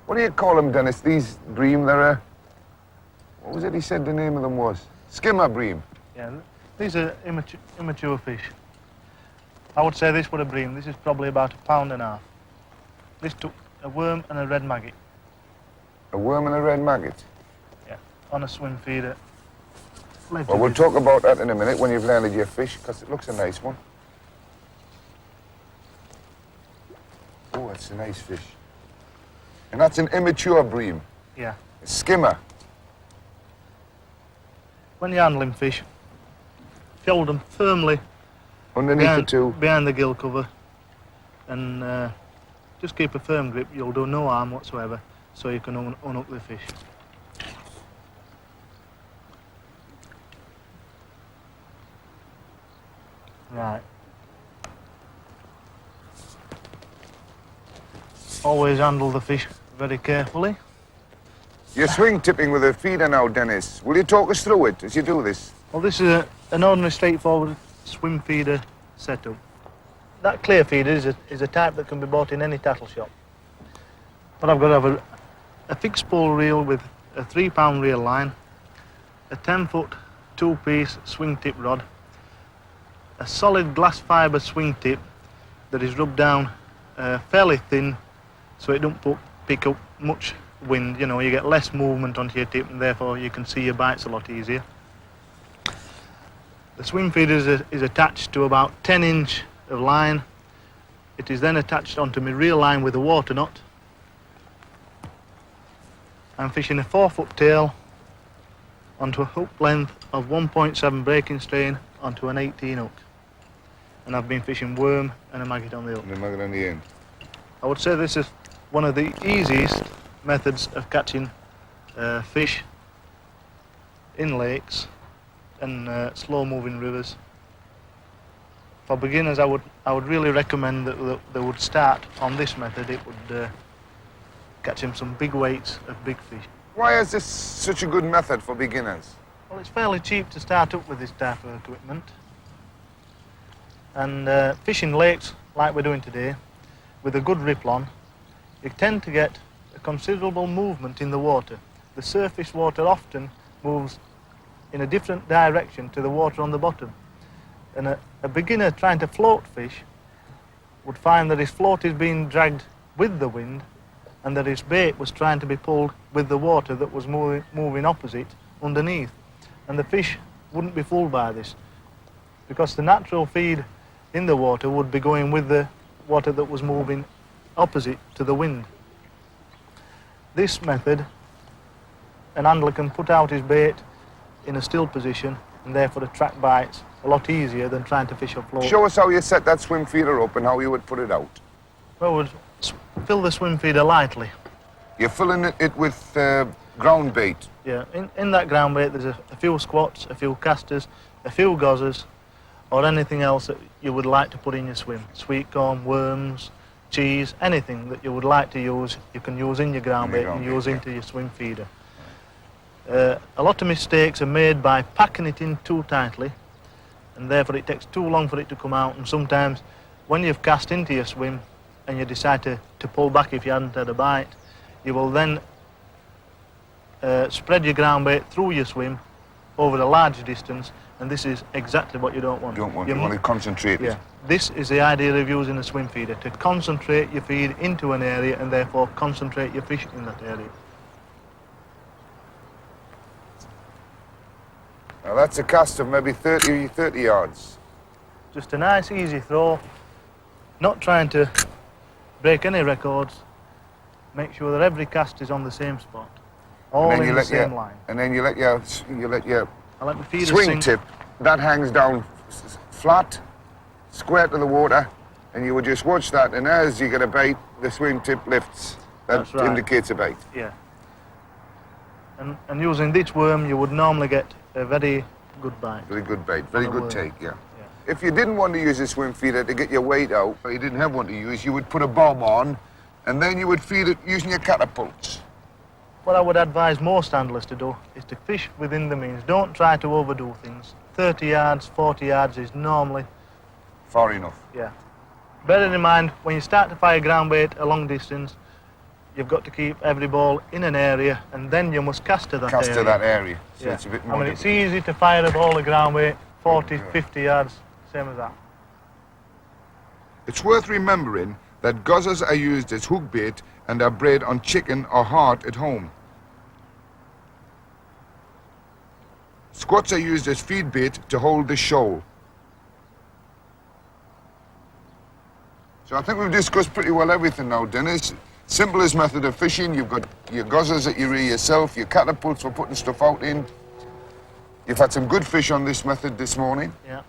What do you call them, Dennis? These bream, they're what was it he said the name of them was? Skimmer bream. Yeah, these are immature fish. I would say this would have bream. This is probably about 1.5 pounds. This took a worm and a red maggot. A worm and a red maggot? Yeah, on a swim feeder. Well, we'll talk about that in a minute when you've landed your fish, because it looks a nice one. Oh, that's a nice fish. And that's an immature bream? Yeah. A skimmer? When you're handling fish, hold them firmly underneath behind the gill cover, and just keep a firm grip. You'll do no harm whatsoever, so you can unhook the fish. Right. Always handle the fish very carefully. You're swing tipping with a feeder now, Dennis. Will you talk us through it as you do this? Well, this is an ordinary straightforward swim feeder setup. That clear feeder is a type that can be bought in any tackle shop. But I've got to have a fixed pole reel with a 3-pound reel line, a 10-foot 2-piece swing tip rod, a solid glass fibre swing tip that is rubbed down fairly thin so it don't pick up much wind. You know, you get less movement onto your tip and therefore you can see your bites a lot easier. The swing feeder is attached to about 10 inch of line. It is then attached onto my reel line with a water knot. I'm fishing a 4-foot tail onto a hook length of 1.7 breaking strain onto an 18 hook. And I've been fishing worm and a maggot on the hook. And a maggot on the end. I would say this is one of the easiest methods of catching fish in lakes and slow-moving rivers. For beginners, I would really recommend that they would start on this method. It would catch them some big weights of big fish. Why is this such a good method for beginners? Well, it's fairly cheap to start up with this type of equipment. And fishing lakes like we're doing today, with a good ripple on, you tend to get a considerable movement in the water. The surface water often moves in a different direction to the water on the bottom. And a beginner trying to float fish would find that his float is being dragged with the wind and that his bait was trying to be pulled with the water that was moving opposite underneath. And the fish wouldn't be fooled by this, because the natural feed in the water would be going with the water that was moving opposite to the wind. This method, an angler can put out his bait in a still position and therefore attract bites a lot easier than trying to fish afloat. Show us how you set that swim feeder up and how you would put it out. Well, we'd fill the swim feeder lightly. You're filling it with ground bait? Yeah, in that ground bait there's a few squats, a few casters, a few gozzers, or anything else that you would like to put in your swim. Sweet corn, worms, cheese, anything that you would like to use, you can use in your ground bait and use into your swim feeder. A lot of mistakes are made by packing it in too tightly, and therefore it takes too long for it to come out, and sometimes when you've cast into your swim and you decide to pull back if you hadn't had a bite, you will then spread your ground bait through your swim over a large distance, and this is exactly what you don't want. You want to concentrate. Yeah. This is the idea of using a swim feeder, to concentrate your feed into an area and therefore concentrate your fish in that area. Now that's a cast of maybe 30 yards. Just a nice easy throw, not trying to break any records. Make sure that every cast is on the same spot, all in the same line. And then you let your I let my feeder swing tip, that hangs down flat, square to the water, and you would just watch that, and as you get a bite, the swing tip lifts. That indicates a bite. Yeah. And using this worm, you would normally get a very good bite. Very good bite, very good take, yeah. If you didn't want to use a swim feeder to get your weight out, or you didn't have one to use, you would put a bob on, and then you would feed it using your catapults. What I would advise most handlers to do is to fish within the means. Don't try to overdo things. 30 yards, 40 yards is normally far enough. Yeah. Bear in mind, when you start to fire ground bait a long distance, you've got to keep every ball in an area, and then you must cast to that Cast area. to that area. So Yeah. it's a bit I more mean, it's difficult. easy to fire a ball at ground weight, 40, 50 yards, same as that. It's worth remembering that guzzers are used as hook bait and are bred on chicken or hart at home. Squats are used as feed bait to hold the shoal. So I think we've discussed pretty well everything now, Dennis. Simplest method of fishing, you've got your guzzers that you rear yourself, your catapults for putting stuff out in. You've had some good fish on this method this morning. Yeah.